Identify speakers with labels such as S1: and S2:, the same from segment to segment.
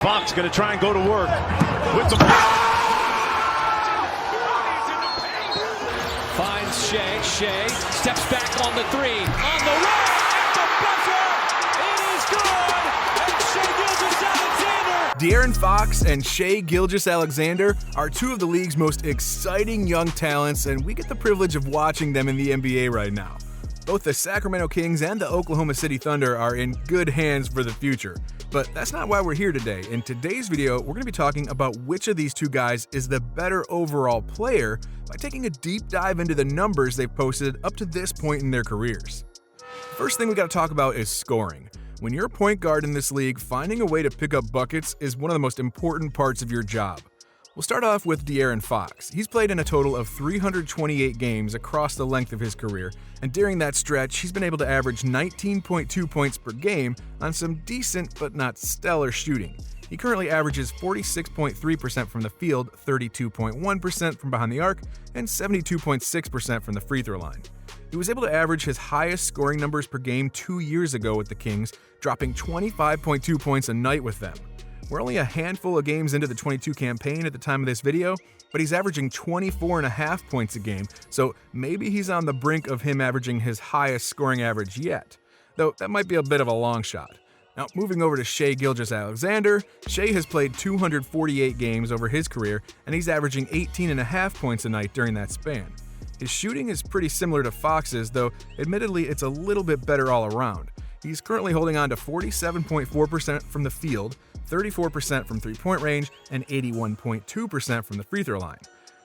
S1: Fox going to try and go to work with the...
S2: Finds Shai. Shai steps back on the three. On the run! At the buzzer! It is good! And Shai Gilgeous-Alexander!
S3: DeAaron Fox and Shai Gilgeous-Alexander are two of the league's most exciting young talents, and we get the privilege of watching them in the NBA right now. Both the Sacramento Kings and the Oklahoma City Thunder are in good hands for the future. But that's not why we're here today. In today's video, we're going to be talking about which of these two guys is the better overall player by taking a deep dive into the numbers they've posted up to this point in their careers. First thing we got to talk about is scoring. When you're a point guard in this league, finding a way to pick up buckets is one of the most important parts of your job. We'll start off with DeAaron Fox. He's played in a total of 328 games across the length of his career, and during that stretch, he's been able to average 19.2 points per game on some decent but not stellar shooting. He currently averages 46.3% from the field, 32.1% from behind the arc, and 72.6% from the free throw line. He was able to average his highest scoring numbers per game 2 years ago with the Kings, dropping 25.2 points a night with them. We're only a handful of games into the 22 campaign at the time of this video, but he's averaging 24.5 points a game, so maybe he's on the brink of him averaging his highest scoring average yet, though that might be a bit of a long shot. Now, moving over to Shai Gilgeous-Alexander, Shai has played 248 games over his career, and he's averaging 18.5 points a night during that span. His shooting is pretty similar to Fox's, though admittedly it's a little bit better all around. He's currently holding on to 47.4% from the field, 34% from three-point range, and 81.2% from the free throw line.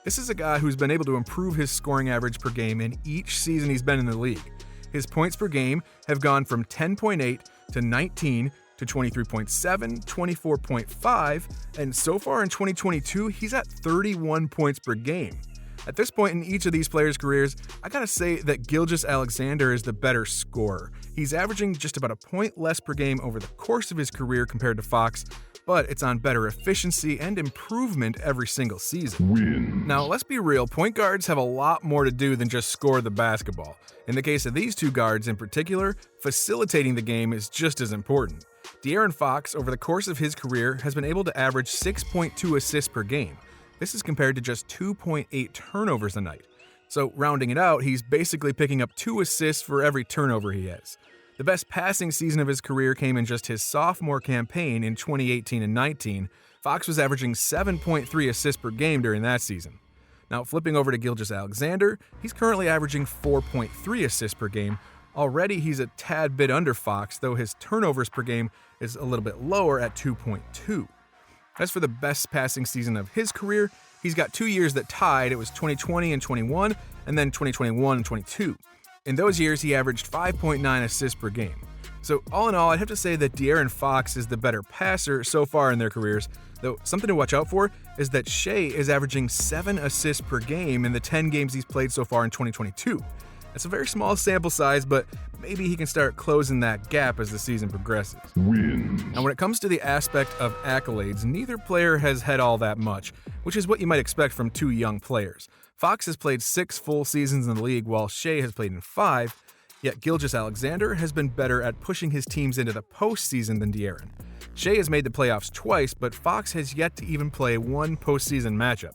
S3: This is a guy who's been able to improve his scoring average per game in each season he's been in the league. His points per game have gone from 10.8 to 19 to 23.7, 24.5, and so far in 2022, he's at 31 points per game. At this point in each of these players' careers, I gotta say that Gilgeous-Alexander is the better scorer. He's averaging just about a point less per game over the course of his career compared to Fox, but it's on better efficiency and improvement every single season. Now, let's be real, point guards have a lot more to do than just score the basketball. In the case of these two guards in particular, facilitating the game is just as important. DeAaron Fox, over the course of his career, has been able to average 6.2 assists per game. This is compared to just 2.8 turnovers a night. So rounding it out, he's basically picking up 2 assists for every turnover he has. The best passing season of his career came in just his sophomore campaign in 2018 and 19. Fox was averaging 7.3 assists per game during that season. Now flipping over to Gilgeous-Alexander, he's currently averaging 4.3 assists per game. Already he's a tad bit under Fox, though his turnovers per game is a little bit lower at 2.2. As for the best passing season of his career, he's got 2 years that tied. It was 2020 and 21, and then 2021 and 22. In those years, he averaged 5.9 assists per game. So all in all, I'd have to say that DeAaron Fox is the better passer so far in their careers, though something to watch out for is that Shai is averaging 7 assists per game in the 10 games he's played so far in 2022. It's a very small sample size, but maybe he can start closing that gap as the season progresses. Now, when it comes to the aspect of accolades, neither player has had all that much, which is what you might expect from two young players. Fox has played 6 full seasons in the league, while Shai has played in 5, yet Gilgeous-Alexander has been better at pushing his teams into the postseason than DeAaron. Shai has made the playoffs twice, but Fox has yet to even play one postseason matchup.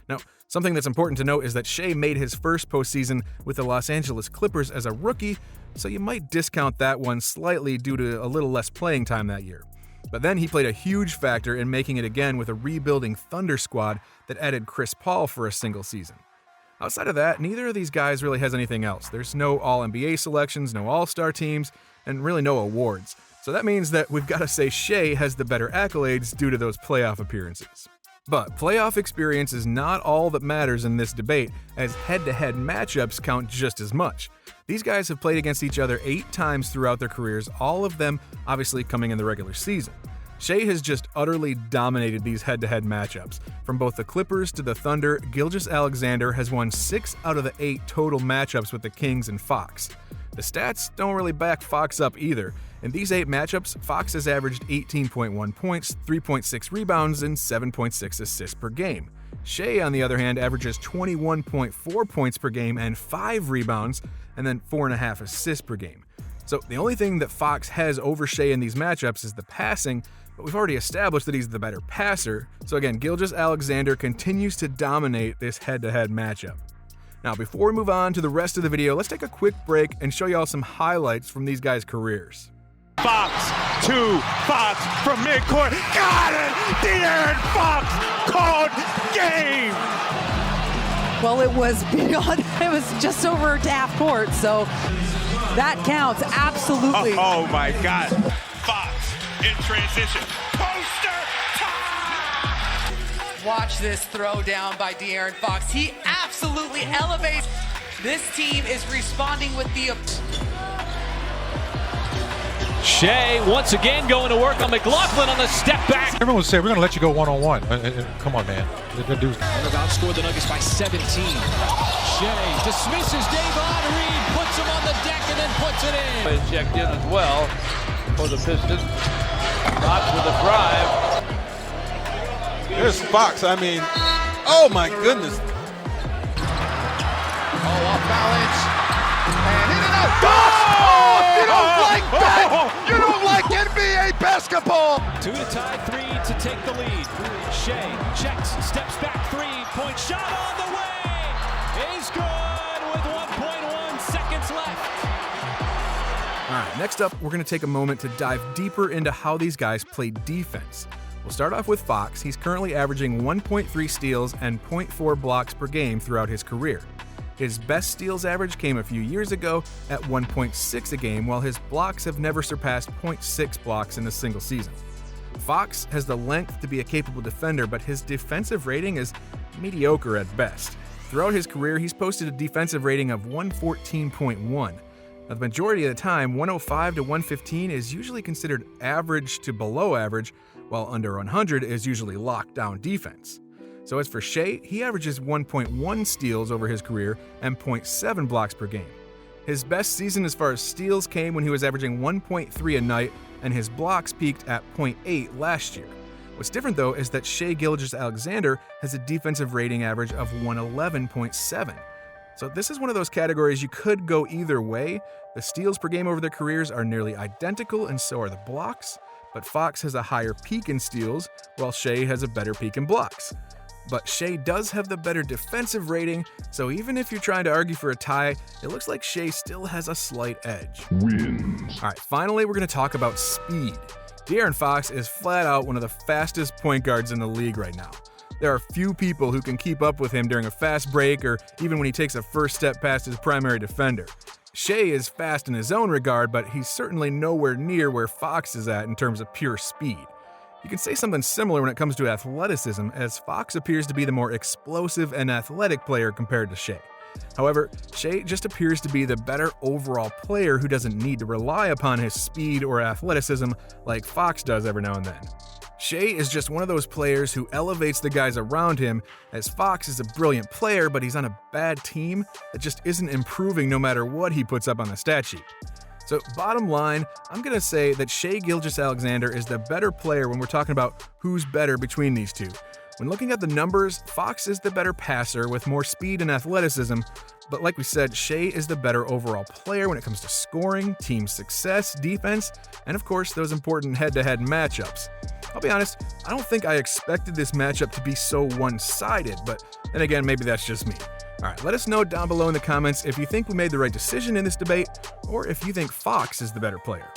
S3: Now, something that's important to note is that Shai made his first postseason with the Los Angeles Clippers as a rookie, so you might discount that one slightly due to a little less playing time that year. But then he played a huge factor in making it again with a rebuilding Thunder squad that added Chris Paul for a single season. Outside of that, neither of these guys really has anything else. There's no All-NBA selections, no All-Star teams, and really no awards. So that means that we've got to say Shai has the better accolades due to those playoff appearances. But playoff experience is not all that matters in this debate, as head-to-head matchups count just as much. These guys have played against each other 8 times throughout their careers, all of them obviously coming in the regular season. Shai has just utterly dominated these head-to-head matchups. From both the Clippers to the Thunder, Gilgeous-Alexander has won 6 out of the 8 total matchups with the Kings and Fox. The stats don't really back Fox up either. In these 8 matchups, Fox has averaged 18.1 points, 3.6 rebounds, and 7.6 assists per game. Shai, on the other hand, averages 21.4 points per game and 5 rebounds, and then 4.5 assists per game. So the only thing that Fox has over Shai in these matchups is the passing, But we've already established that he's the better passer, so again, Gilgeous-Alexander continues to dominate this head-to-head matchup. Now, before we move on to the rest of the video, let's take a quick break and show y'all some highlights from these guys' careers.
S1: Fox to Fox from midcourt. Got it! DeAaron Fox called game!
S4: Well, it was beyond, it was just over to half court, so that counts, absolutely.
S1: Oh my God. Fox in transition. Poster time!
S5: Watch this throw down by DeAaron Fox. He absolutely elevates. This team is responding with the...
S2: Shai once again going to work on McLaughlin on the step back.
S6: Everyone would say, we're going to let you go one-on-one. Come on, man.
S2: They've outscored the Nuggets by 17. Shai dismisses Davon Reed, puts him on the deck, and then puts it in.
S7: Checked in as well for the Pistons. Fox with a drive.
S8: There's Fox. I mean, oh my goodness.
S5: Oh, off balance. And in and out. Fox! Oh, if you don't like that, you don't like NBA basketball.
S2: 2 to tie, 3 to take the lead. Shai checks, steps back, 3-point shot on the way. Is good with 1.1 seconds left.
S3: All right, next up, we're going to take a moment to dive deeper into how these guys play defense. We'll start off with Fox. He's currently averaging 1.3 steals and 0.4 blocks per game throughout his career. His best steals average came a few years ago at 1.6 a game, while his blocks have never surpassed 0.6 blocks in a single season. Fox has the length to be a capable defender, but his defensive rating is mediocre at best. Throughout his career, he's posted a defensive rating of 114.1. Now, the majority of the time, 105 to 115 is usually considered average to below average, while under 100 is usually lockdown defense. So as for Shai, he averages 1.1 steals over his career and 0.7 blocks per game. His best season as far as steals came when he was averaging 1.3 a night, and his blocks peaked at 0.8 last year. What's different though is that Shai Gilgeous-Alexander has a defensive rating average of 111.7. So this is one of those categories you could go either way. The steals per game over their careers are nearly identical, and so are the blocks, but Fox has a higher peak in steals, while Shai has a better peak in blocks. But Shai does have the better defensive rating, so even if you're trying to argue for a tie, it looks like Shai still has a slight edge. Wins. All right, finally, we're going to talk about speed. DeAaron Fox is flat out one of the fastest point guards in the league right now. There are few people who can keep up with him during a fast break or even when he takes a first step past his primary defender. Shai is fast in his own regard, but he's certainly nowhere near where Fox is at in terms of pure speed. You can say something similar when it comes to athleticism, as Fox appears to be the more explosive and athletic player compared to Shai. However, Shai just appears to be the better overall player who doesn't need to rely upon his speed or athleticism like Fox does every now and then. Shai is just one of those players who elevates the guys around him, as Fox is a brilliant player, but he's on a bad team that just isn't improving no matter what he puts up on the stat sheet. So bottom line, I'm going to say that Shai Gilgeous-Alexander is the better player when we're talking about who's better between these two. When looking at the numbers, Fox is the better passer with more speed and athleticism, but like we said, Shai is the better overall player when it comes to scoring, team success, defense, and of course those important head-to-head matchups. I'll be honest, I don't think I expected this matchup to be so one-sided, but then again, maybe that's just me. Alright, let us know down below in the comments if you think we made the right decision in this debate, or if you think Fox is the better player.